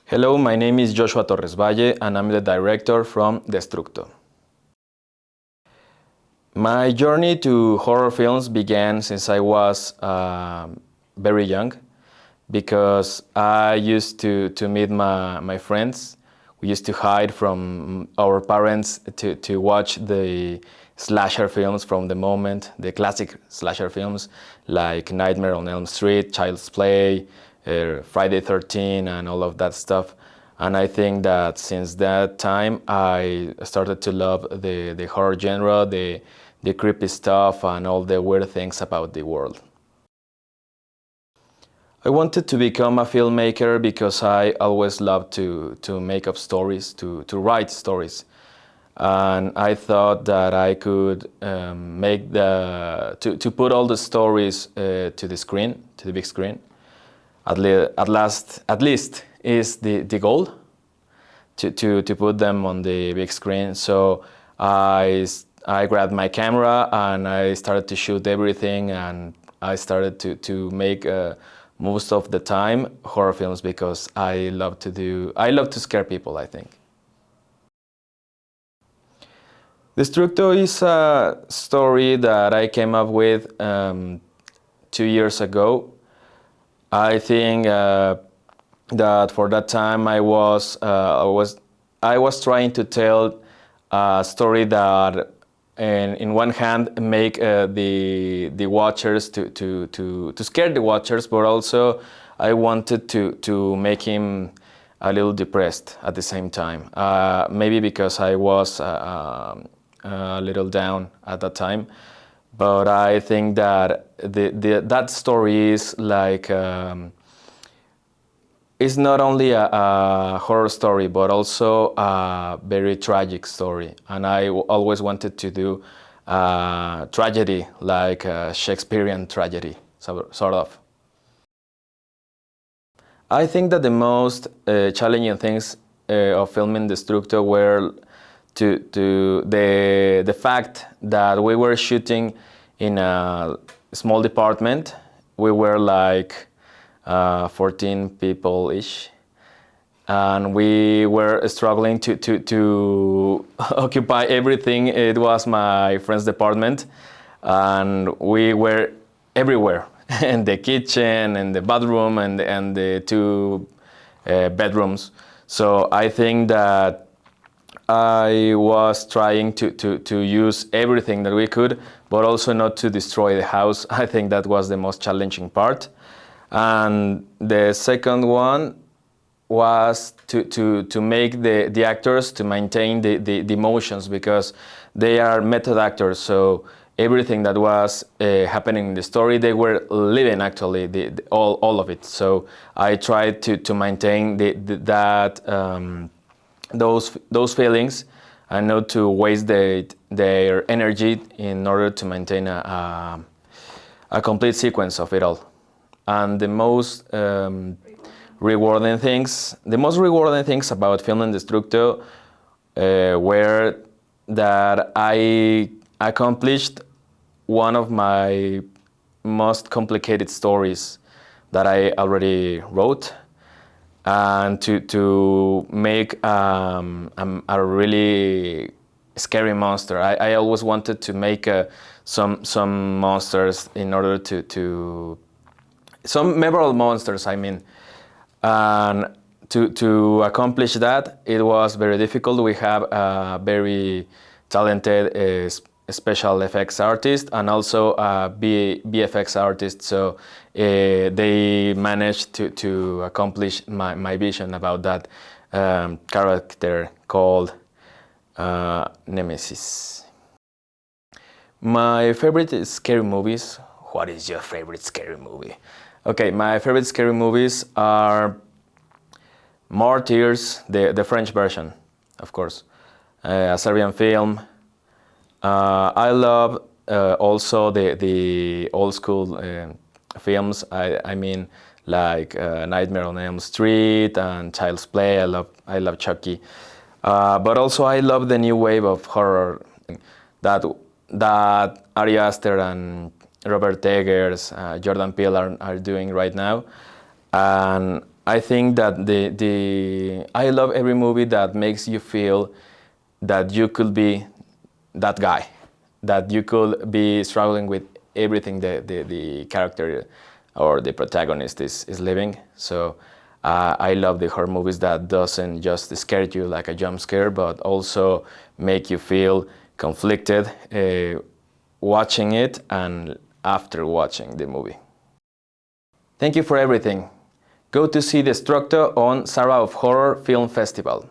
Hello, my name is Joshua Torresvalle and I'm the director from DÆSTRVCTO. My journey to horror films began since I was very young, because I used to meet my friends. We used to hide from our parents to watch the slasher films from the moment, the classic slasher films like Nightmare on Elm Street, Child's Play, Friday 13 and all of that stuff. And I think that since that time I started to love the horror genre, the creepy stuff and all the weird things about the world. I wanted to become a filmmaker because I always loved to make up stories, to write stories. And I thought that I could to put all the stories to the screen, to the big screen. At least is the goal, to put them on the big screen. So I grabbed my camera and I started to shoot everything, and I started to make most of the time horror films because I love to scare people, I think. DÆSTRVCTO is a story that I came up with 2 years ago. I think that for that time I was trying to tell a story that, in one hand, make the watchers to scare the watchers, but also I wanted to make him a little depressed at the same time. Maybe because I was a little down at that time, but I think that that story is like it's not only a horror story, but also a very tragic story. And I always wanted to do a tragedy, like a Shakespearean tragedy, sort of. I think that the most challenging things of filming DÆSTRVCTO were the fact that we were shooting in a small department. We were like 14 people-ish, and we were struggling to occupy everything. It was my friend's department, and we were everywhere, in the kitchen, and the bathroom, and the two bedrooms. So I think that I was trying to use everything that we could, but also not to destroy the house. I think that was the most challenging part. And the second one was to make the actors to maintain the emotions, because they are method actors. So everything that was happening in the story, they were living actually all of it. So I tried to maintain those feelings, and not to waste their energy in order to maintain a complete sequence of it all. And the most rewarding things about filming DÆSTRVCTO were that I accomplished one of my most complicated stories that I already wrote, and to make a really scary monster. I always wanted to make some monsters in order to some memorable monsters, I mean. And to accomplish that, it was very difficult. We have a very talented special effects artist and also a VFX artist, so they managed to accomplish my vision about that character called Nemesis. My favorite scary movies. What is your favorite scary movie? Okay, my favorite scary movies are Martyrs, the French version, of course, a Serbian film. I love also the old school films. I mean, like Nightmare on Elm Street and Child's Play. I love Chucky, but also I love the new wave of horror that Ari Aster and Robert Eggers, Jordan Peele are doing right now. And I think that I love every movie that makes you feel that you could be that guy, that you could be struggling with everything the character or the protagonist is living. So I love the horror movies that doesn't just scare you like a jump scare, but also make you feel conflicted watching it and after watching the movie. Thank you for everything. Go to see DÆSTRVCTO on Sara of Horror Film Festival.